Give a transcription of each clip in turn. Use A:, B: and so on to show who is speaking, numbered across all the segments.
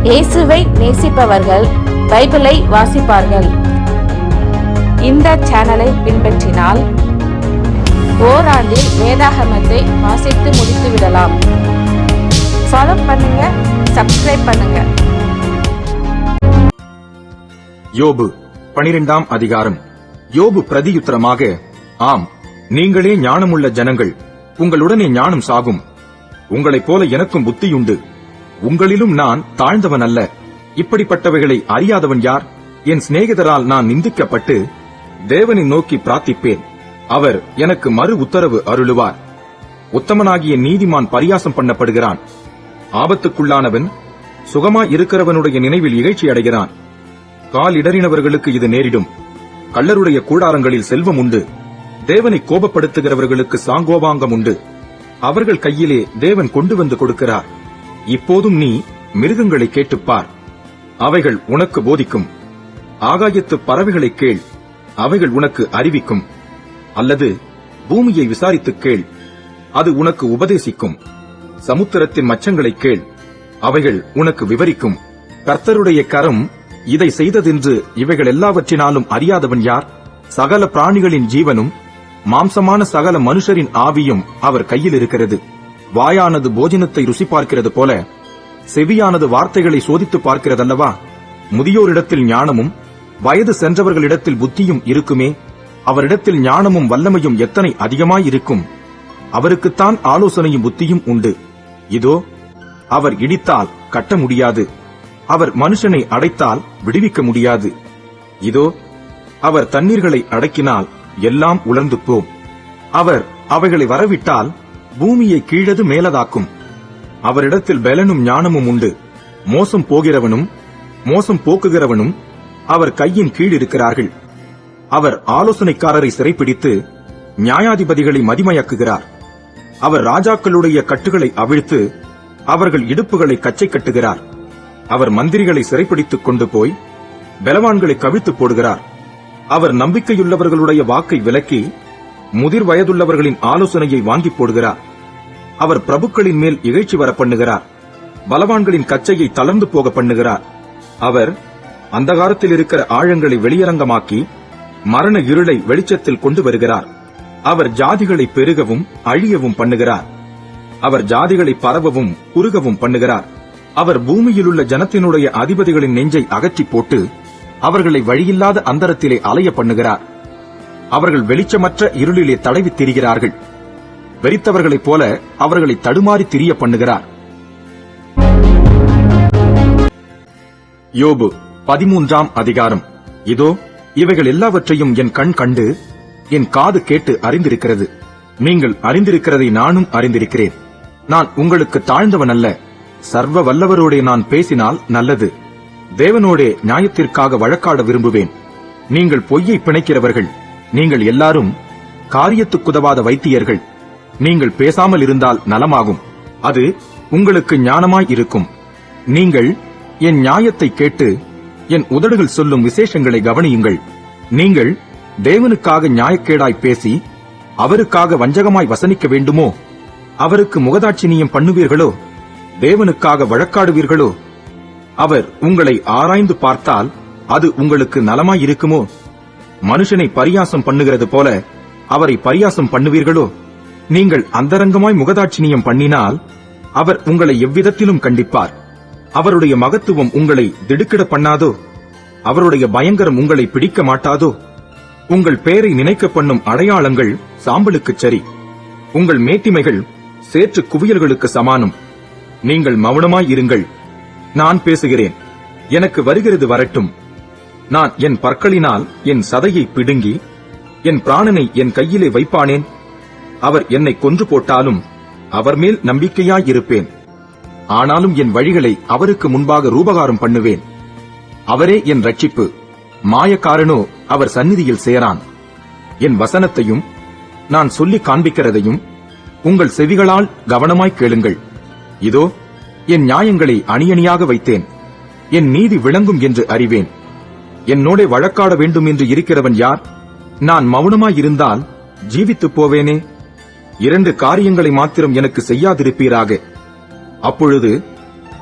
A: இயேசுவை நேசிப்பவர்கள் பைபிளை வாசிப்பார்கள். இந்த சேனலை பின்பற்றினால் ஓராண்டில் வேதாகமத்தை வாசித்து முடித்து விடலாம். ஃபாலோ பண்ணுங்க, சப்ஸ்கிரைப் பண்ணுங்க.
B: யோபு 12ஆம் அதிகாரம். யோபு பிரதியுத்தரமாக, ஆம், நீங்களே ஞானமுள்ள ஜனங்கள், உங்களுடனே ஞானம் சாகும். உங்களைப் போல எனக்கும் புத்தியுண்டு. உங்களிலும் நான் தாழ்ந்தவன் அல்ல. இப்படிப்பட்டவைகளை அறியாதவன் யார்? என் சிநேகிதரால் நான் நிந்திக்கப்பட்டு தேவனை நோக்கி பிரார்த்திப்பேன். அவர் எனக்கு மறு உத்தரவு அருளுவார். உத்தமனாகிய நீதிமான் பரியாசம் பண்ணப்படுகிறான். ஆபத்துக்குள்ளானவன் சுகமாய் இருக்கிறவனுடைய நினைவில் இகழ்ச்சி அடைகிறான். கால் இடறினவர்களுக்கு இது நேரிடும். கள்ளருடைய கூடாரங்களில் செல்வம் உண்டு. தேவனை கோபப்படுத்துகிறவர்களுக்கு சாங்கோபாங்கம் உண்டு. அவர்கள் கையிலே தேவன் கொண்டு வந்து கொடுக்கிறார். இப்போதும் நீ மிருகங்களை கேட்டுப்பார், அவைகள் உனக்கு போதிக்கும். ஆகாயத்து பறவைகளை கேள், அவைகள் உனக்கு அறிவிக்கும். அல்லது பூமியை விசாரித்துக் கேள், அது உனக்கு உபதேசிக்கும். சமுத்திரத்தின் மச்சங்களை கேள், அவைகள் உனக்கு விவரிக்கும். கர்த்தருடைய கரம் இதை செய்ததென்று இவைகள் எல்லாவற்றினாலும் அறியாதவன் யார்? சகல பிராணிகளின் ஜீவனும் மாம்சமான சகல மனுஷரின் ஆவியும் அவர் கையில் இருக்கிறது. வாயானது போஜனத்தை ருசி பார்க்கிறது போல செவியானது வார்த்தைகளை சோதித்து பார்க்கிறதல்லவா? முதியோரிடத்தில் ஞானமும் வயது சென்றவர்களிடத்தில் புத்தியும் இருக்குமே. அவரிடத்தில் ஞானமும் வல்லமையும் எத்தனை அதிகமாயிருக்கும்! அவருக்குத்தான் ஆலோசனையும் புத்தியும் உண்டு. இதோ, அவர் இடித்தால் கட்ட முடியாது. அவர் மனுஷனை அடைத்தால் விடுவிக்க முடியாது. இதோ, அவர் தண்ணீர்களை அடக்கினால் எல்லாம் உலர்ந்து போம். அவர் அவைகளை வரவிட்டால் பூமியை கீழது மேலதாக்கும். அவரிடத்தில் பலனும் ஞானமும் உண்டு. மோசம் போகிறவனும் மோசம் போக்குகிறவனும் அவர் கையின் கீழ் இருக்கிறார்கள். அவர் ஆலோசனைக்காரரை சிறைப்பிடித்து நியாயாதிபதிகளை மதிமயக்குகிறார். அவர் ராஜாக்களுடைய கட்டுகளை அவிழ்த்து அவர்கள் இடுப்புகளை கச்சை கட்டுகிறார். அவர் மந்திரிகளை சிறைப்பிடித்துக் கொண்டு போய் பலவான்களை கவிழ்த்து போடுகிறார். அவர் நம்பிக்கையுள்ளவர்களுடைய வாக்கை விலக்கி முதிர் வயதுள்ளவர்களின் ஆலோசனையை வாங்கி போடுகிறார். அவர் பிரபுக்களின் மேல் இகழ்ச்சி வர பண்ணுகிறார். பலவான்களின் கச்சையை தளர்ந்து போக பண்ணுகிறார். அவர் அந்தகாரத்தில் இருக்கிற ஆழங்களை வெளியரங்கமாக்கி மரண இருளை வெளிச்சத்தில் கொண்டு வருகிறார். அவர் ஜாதிகளை பெருகவும் அழியவும் பண்ணுகிறார். அவர் ஜாதிகளை பரவவும் குறுகவும் பண்ணுகிறார். அவர் பூமியிலுள்ள ஜனத்தினுடைய அதிபதிகளின் நெஞ்சை அகற்றி போட்டு அவர்களை வழியில்லாத அந்தரத்திலே அலைய பண்ணுகிறார். அவர்கள் வெளிச்சமற்ற இருளிலே தடவி திரிகிறார்கள். வெறித்தவர்களைப் போல அவர்களை தடுமாறி திரிய பண்ணுகிறார். யோபு 13ஆம் அதிகாரம். இதோ, இவைகள் எல்லாவற்றையும் என் கண் கண்டு என் காது கேட்டு அறிந்திருக்கிறது. நீங்கள் அறிந்திருக்கிறதை நானும் அறிந்திருக்கிறேன். நான் உங்களுக்கு தாழ்ந்தவன் அல்ல. சர்வ வல்லவரோடே நான் பேசினால் நல்லது. தேவனோடே நியாயத்திற்காக வழக்காட விரும்புவேன். நீங்கள் பொய்யை பிணைக்கிறவர்கள். நீங்கள் எல்லாரும் காரியத்துக்குதவாத வைத்தியர்கள். நீங்கள் பேசாமல் இருந்தால் நலமாகும். அது உங்களுக்கு ஞானமாய் இருக்கும். நீங்கள் என் நியாயத்தை கேட்டு என் உதடுகள் சொல்லும் விசேஷங்களை கவனியுங்கள். நீங்கள் தேவனுக்காக நியாயக்கேடாய் பேசி அவருக்காக வஞ்சகமாய் வசனிக்க வேண்டுமோ? அவருக்கு முகதாட்சிணியம் பண்ணுவீர்களோ? தேவனுக்காக வழக்காடுவீர்களோ? அவர் உங்களை ஆராய்ந்து பார்த்தால் அது உங்களுக்கு நலமாயிருக்குமோ? மனுஷனை பரியாசம் பண்ணுகிறது போல அவரை பரியாசம் பண்ணுவீர்களோ? நீங்கள் அந்தரங்கமாய் முகதாட்சிணியம் பண்ணினால் அவர் உங்களை எவ்விதத்திலும் கண்டிப்பார். அவருடைய மகத்துவம் உங்களை திடுக்கிட பண்ணாதோ? அவருடைய பயங்கரம் உங்களை பிடிக்க மாட்டாதோ? உங்கள் பெயரை நினைக்க பண்ணும் அடையாளங்கள் சாம்பலுக்குச் சரி. உங்கள் மேட்டிமைகள் சேற்று குவியல்களுக்கு சமானம். நீங்கள் மௌனமாய் இருங்கள். நான் பேசுகிறேன். எனக்கு வருகிறது வரட்டும். நான் என் பற்களினால் என் சதையை பிடுங்கி என் பிராணனை என் கையிலே வைப்பானேன். அவர் என்னை கொன்று போட்டாலும் அவர் மேல் நம்பிக்கையாயிருப்பேன். ஆனாலும் என் வழிகளை அவருக்கு முன்பாக ரூபகாரம் பண்ணுவேன். அவரே என் ரட்சிப்பு. மாயக்காரனோ அவர் சந்நிதியில் சேரான். என் வசனத்தையும் நான் சொல்லி காண்பிக்கிறதையும் உங்கள் செவிகளால் கவனமாய் கேளுங்கள். இதோ, என் நியாயங்களை அணியணியாக வைத்தேன். என் நீதி விளங்கும் என்று அறிவேன். என்னோட வழக்காட வேண்டும் என்று இருக்கிறவன் யார்? நான் மௌனமாயிருந்தால் ஜீவித்துப் போவேனே. 2 காரியங்களை மாத்திரம் எனக்கு செய்யாதிருப்பீராக. அப்பொழுது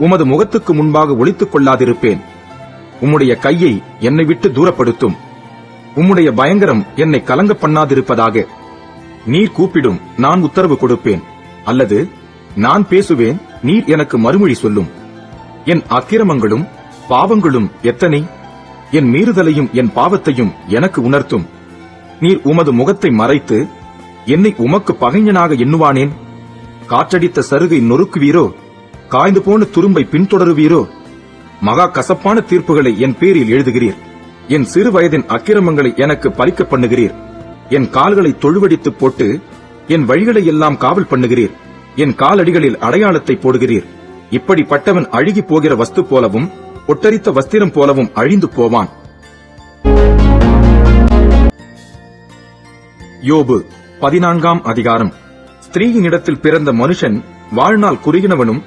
B: உமது முகத்துக்கு முன்பாக ஒளித்துக் கொள்ளாதிருப்பேன். உம்முடைய கையை என்னை விட்டு தூரப்படுத்தும். உம்முடைய பயங்கரம் என்னை கலங்க பண்ணாதிருப்பதாக. நீர் கூப்பிடும், நான் உத்தரவு கொடுப்பேன். அல்லது நான் பேசுவேன், நீர் எனக்கு மறுமொழி சொல்லும். என் அக்கிரமங்களும் பாவங்களும் எத்தனை! என் மீறுதலையும் என் பாவத்தையும் எனக்கு உணர்த்தும். நீர் உமது முகத்தை மறைத்து என்னை உமக்கு பகைஞனாக எண்ணுவானேன்? காற்றடித்த சருகை நொறுக்குவீரோ? காய்ந்து போன துரும்பை பின்தொடருவீரோ? மகா கசப்பான தீர்ப்புகளை என் பேரில் எழுதுகிறீர். என் சிறு வயதின் அக்கிரமங்களை எனக்கு பறிக்க பண்ணுகிறீர். என் கால்களை தொழுவடித்து போட்டு என் வழிகளை எல்லாம் காவல் பண்ணுகிறீர். என் காலடிகளில் அடையாளத்தை போடுகிறீர். இப்படிப்பட்டவன் அழுகி போகிற வஸ்து போலவும் ஒட்டரித்த வஸ்திரம் போலவும் அழிந்து போவான். யோபு 14ஆம் அதிகாரம். ஸ்திரீயினிடத்தில் பிறந்த மனுஷன் வாழ்நாள் குறுகினவனும்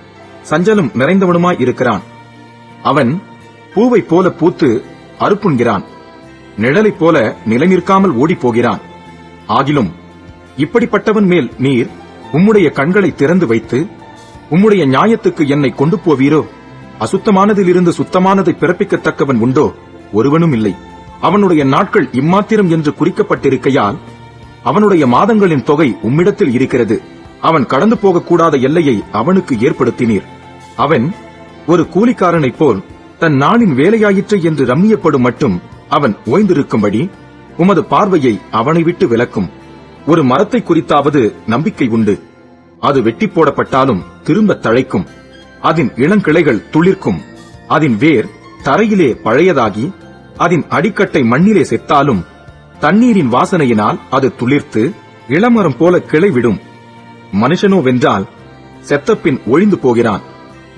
B: சஞ்சலம் நிறைந்தவனுமாய் இருக்கிறான். அவன் பூவைப் போல பூத்து அறுப்புண்கிறான், நிழலைப் போல நிலைநிற்காமல் ஓடிப்போகிறான். ஆகிலும் இப்படிப்பட்டவன் மேல் நீர் உம்முடைய கண்களை திறந்து வைத்து உம்முடைய நியாயத்துக்கு என்னை கொண்டு போவீரோ? அசுத்தமானதிலிருந்து சுத்தமானதை பிறப்பிக்கத்தக்கவன் உண்டோ? ஒருவனும் இல்லை. அவனுடைய நாட்கள் இம்மாத்திரம் என்று குறிக்கப்பட்டிருக்கையால் அவனுடைய மாதங்களின் தொகை உம்மிடத்தில் இருக்கிறது. அவன் கடந்து போகக்கூடாத எல்லையை அவனுக்கு ஏற்படுத்தினீர். அவன் ஒரு கூலிக்காரனைப் போல் தன் நாளின் வேலையாயிற்று என்று ரம்மியப்படும் மட்டும் அவன் ஓய்ந்திருக்கும்படி உமது பார்வையை அவனை விட்டு விலக்கும். ஒரு மரத்தை குறித்தாவது நம்பிக்கை உண்டு. அது வெட்டி போடப்பட்டாலும் திரும்ப தழைக்கும். அதன் இளங்கிளைகள் துளிர்க்கும். அதன் வேர் தரையிலே பழையதாகி அதன் அடிக்கட்டை மண்ணிலே செத்தாலும் தண்ணீரின் வாசனையினால் அது துளிர்த்து இளமரம் போல கிளை விடும். மனுஷனோ வென்றால் செத்தப்பின் ஒழிந்து போகிறான்.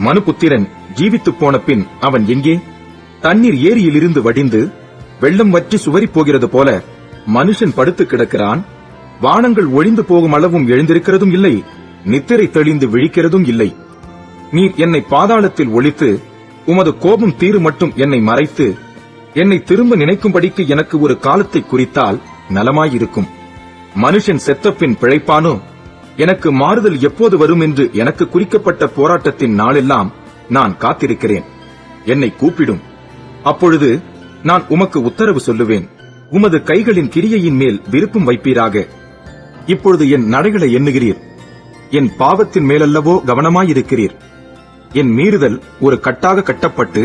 B: மனுபுத்திரன் ஜீவித்துப் போன பின் அவன் எங்கே? தண்ணீர் ஏரியிலிருந்து வடிந்து வெள்ளம் வற்றி சுவரிப் போகிறது போல மனுஷன் படுத்து கிடக்கிறான். வானங்கள் ஒழிந்து போகும் அளவும் எழுந்திருக்கிறதும் இல்லை, நித்திரை தெளிந்து விழிக்கிறதும் இல்லை. நீர் என்னை பாதாளத்தில் ஒளித்து உமது கோபம் தீரு மட்டும் என்னை மறைத்து என்னை திரும்ப நினைக்கும்படிக்கு எனக்கு ஒரு காலத்தை குறித்தால் நலமாயிருக்கும். மனுஷன் செத்தப்பின் பிழைப்பானோ? எனக்கு மாறுதல் எப்போது வரும் என்று எனக்கு குறிக்கப்பட்ட போராட்டத்தின் நாளெல்லாம் நான் காத்திருக்கிறேன். என்னை கூப்பிடும், அப்பொழுது நான் உமக்கு உத்தரவு சொல்லுவேன். உமது கைகளின் கிரியையின் மேல் விருப்பம் வைப்பீராக. இப்பொழுது என் நடைகளை எண்ணுகிறீர். என் பாவத்தின் மேலல்லவோ கவனமாயிருக்கிறீர். என் மீறுதல் ஒரு கட்டாக கட்டப்பட்டு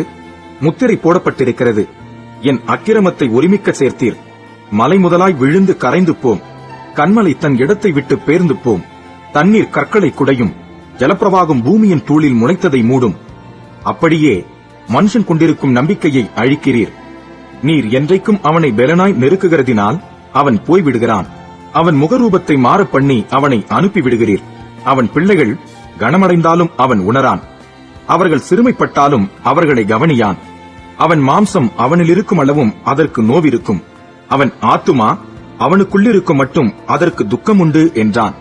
B: முத்திரை போடப்பட்டிருக்கிறது. என் அக்கிரமத்தை ஒருமிக்க சேர்த்தீர். மலை முதலாய் விழுந்து கரைந்து போம். கண்மலை தன் இடத்தை விட்டு பேர்ந்து போம். தண்ணீர் கற்களை குடையும். ஜலப்பிரவாகம் பூமியின் தூளில் முளைத்ததை மூடும். அப்படியே மனுஷன் கொண்டிருக்கும் நம்பிக்கையை அழிக்கிறீர். நீர் என்றைக்கும் அவனை பெலனாய் நெருக்குகிறதினால் அவன் போய்விடுகிறான். அவன் முகரூபத்தை மாற பண்ணி அவனை அனுப்பிவிடுகிறீர். அவன் பிள்ளைகள் கனமடைந்தாலும் அவன் உணரான். அவர்கள் சிறுமைப்பட்டாலும் அவர்களை கவனியான். அவன் மாம்சம் அவனில் இருக்கும் அளவும் அதற்கு நோவிருக்கும். அவன் ஆத்துமா அவனுக்குள்ளிருக்கும் மட்டும் அதற்கு துக்கம் உண்டு என்றான்.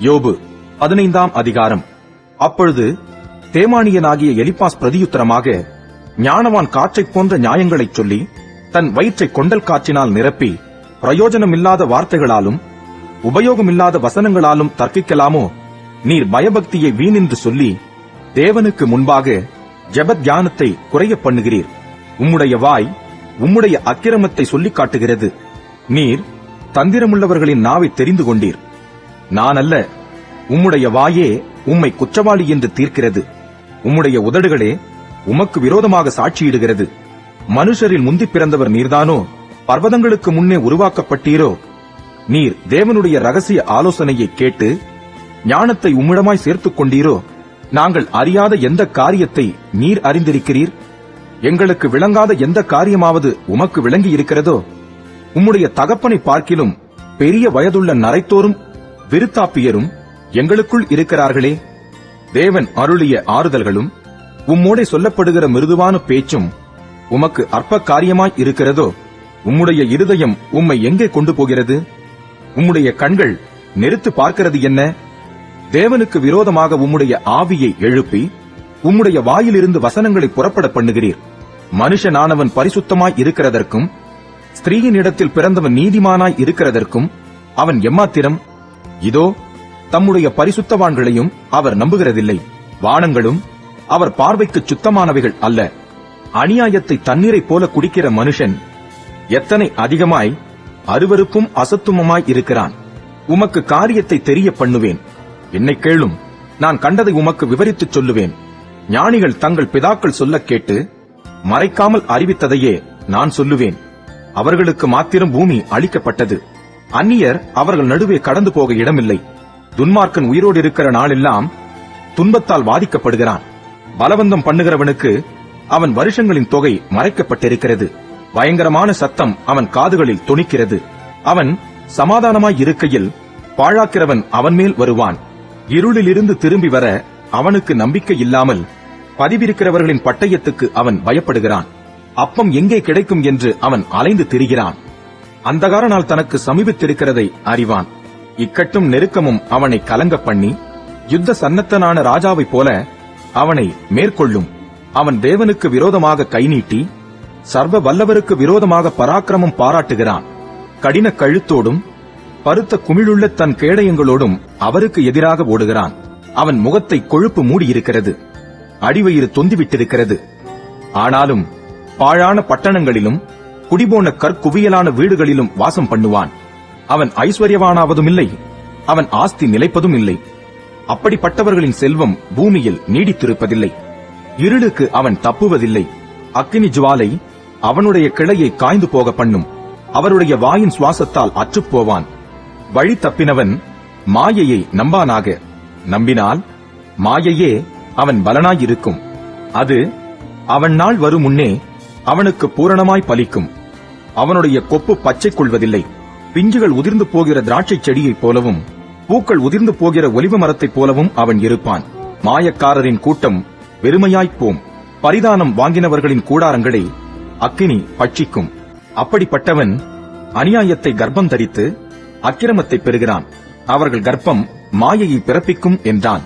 B: யோபு 15ஆம் அதிகாரம். அப்பொழுது தேமானியனாகிய எலிப்பாஸ் பிரதியுத்தரமாக, ஞானவான் காற்றைப் போன்ற நியாயங்களைச் சொல்லி தன் வயிற்றை கொண்டல் காற்றினால் நிரப்பி பிரயோஜனமில்லாத வார்த்தைகளாலும் உபயோகமில்லாத வசனங்களாலும் தர்க்கிக்கலாமோ? நீர் பயபக்தியை வீணென்று சொல்லி தேவனுக்கு முன்பாக ஜெபத்யானத்தை குறைய பண்ணுகிறீர். உம்முடைய வாய் உம்முடைய அக்கிரமத்தை சொல்லிக் காட்டுகிறது. நீர் தந்திரமுள்ளவர்களின் நாவை தெரிந்து கொண்டீர். நான் அல்ல, உம்முடைய வாயே உம்மை குற்றவாளி என்று தீர்க்கிறது. உம்முடைய உதடுகளே உமக்கு விரோதமாக சாட்சியிடுகிறது. மனுஷரில் முந்தி பிறந்தவர் நீர்தானோ? பர்வதங்களுக்கு முன்னே உருவாக்கப்பட்டீரோ? நீர் தேவனுடைய ரகசிய ஆலோசனையை கேட்டு ஞானத்தை உம்மிடமாய் சேர்த்துக் கொண்டீரோ? நாங்கள் அறியாத எந்த காரியத்தை நீர் அறிந்திருக்கிறீர்? எங்களுக்கு விளங்காத எந்த காரியமாவது உமக்கு விளங்கி இருக்கிறதோ? உம்முடைய தகப்பனை பார்க்கிலும் பெரிய வயதுள்ள நரைத்தோரும் விருத்தாப்பியரும் எங்களுக்குள் இருக்கிறார்களே. தேவன் அருளிய ஆறுதல்களும் உம்மோடே சொல்லப்படுகிற மிருதுவான பேச்சும் உமக்கு அற்ப காரியமாய் இருக்கிறதோ? உம்முடைய இருதயம் உம்மை எங்கே கொண்டு போகிறது? உம்முடைய கண்கள் நெருத்து பார்க்கிறது என்ன? தேவனுக்கு விரோதமாக உம்முடைய ஆவியை எழுப்பி உம்முடைய வாயிலிருந்து வசனங்களை புறப்பட பண்ணுகிறீர். மனுஷனானவன் பரிசுத்தமாய் இருக்கிறதற்கும் ஸ்திரீயின் இடத்தில் பிறந்தவன் நீதிமானாய் இருக்கிறதற்கும் அவன் எம்மாத்திரம்? இதோ தம்முடைய பரிசுத்தவான்களையும் அவர் நம்புகிறதில்லை. வானங்களும் அவர் பார்வைக்கு சுத்தமானவைகள் அல்ல. அநியாயத்தை தண்ணீரைப் போல குடிக்கிற மனுஷன் எத்தனை அதிகமாய் அருவருப்பும் அசத்துவமாய் இருக்கிறான். உமக்கு காரியத்தை தெரிய பண்ணுவேன். என்னை கேளும், நான் கண்டதை உமக்கு விவரித்துச் சொல்லுவேன். ஞானிகள் தங்கள் பிதாக்கள் சொல்லக் கேட்டு மறைக்காமல் அறிவித்ததையே நான் சொல்லுவேன். அவர்களுக்கு மாத்திரம் பூமி அளிக்கப்பட்டது. அந்நியர் அவர்கள் நடுவே கடந்து போக இடமில்லை. துன்மார்க்கன் உயிரோடு இருக்கிற நாளெல்லாம் துன்பத்தால் வாதிக்கப்படுகிறான். பலவந்தம் பண்ணுகிறவனுக்கு அவன் வருஷங்களின் தொகை மறைக்கப்பட்டிருக்கிறது. பயங்கரமான சத்தம் அவன் காதுகளில் தொனிக்கிறது. அவன் சமாதானமாய் இருக்கையில் பாழாக்கிறவன் அவன் மேல் வருவான். இருளிலிருந்து திரும்பி வர அவனுக்கு நம்பிக்கை இல்லாமல் பதிவிருக்கிறவர்களின் பட்டயத்துக்கு அவன் பயப்படுகிறான். அப்பம் எங்கே கிடைக்கும் என்று அவன் அலைந்து திரிகிறான். அந்தகார நாள் தனக்கு சமீபித்திருக்கிறதை அறிவான். இக்கட்டும் நெருக்கமும் அவனை கலங்க பண்ணி யுத்த சன்னத்தனான ராஜாவைப் போல அவனை மேற்கொள்ளும். அவன் தேவனுக்கு விரோதமாக கை நீட்டி சர்வ வல்லவருக்கு விரோதமாக பராக்கிரமம் பாராட்டுகிறான். கடின கழுத்தோடும் பருத்த குமிழுள்ள தன் கேடயங்களோடும் அவருக்கு எதிராக ஓடுகிறான். அவன் முகத்தை கொழுப்பு மூடியிருக்கிறது, அடிவயிறு தொந்திவிட்டிருக்கிறது. ஆனாலும் பாழான பட்டணங்களிலும் குடிபோன கற்குவியலான வீடுகளிலும் வாசம் பண்ணுவான். அவன் ஐஸ்வர்யவானாவதுமில்லை, அவன் ஆஸ்தி நிலைப்பதும் இல்லை. அப்படிப்பட்டவர்களின் செல்வம் பூமியில் நீடித்திருப்பதில்லை. இருளுக்கு அவன் தப்புவதில்லை. அக்கினி ஜுவாலை அவனுடைய கிளையை காய்ந்து போக பண்ணும். அவருடைய வாயின் சுவாசத்தால் அற்றுப்போவான். வழி தப்பினவன் மாயையை நம்பானாக. நம்பினால் மாயையே அவன் பலனாயிருக்கும். அது அவன் நாள் வரும் முன்னே அவனுக்கு பூரணமாய் பலிக்கும். அவனுடைய கொப்பு பச்சை கொள்வதில்லை. பிஞ்சுகள் உதிர்ந்து போகிற திராட்சை செடியைப் போலவும் பூக்கள் உதிர்ந்து போகிற ஒலிவ மரத்தைப் போலவும் அவன் இருப்பான். மாயக்காரரின் கூட்டம் வெறுமையாய்ப்போம். பரிதானம் வாங்கினவர்களின் கூடாரங்களை அக்கினி பட்சிக்கும். அப்படிப்பட்டவன் அநியாயத்தை கர்ப்பம் தரித்து அக்கிரமத்தை பெறுகிறான். அவர்கள் கர்ப்பம் மாயையை பிறப்பிக்கும் என்றான்.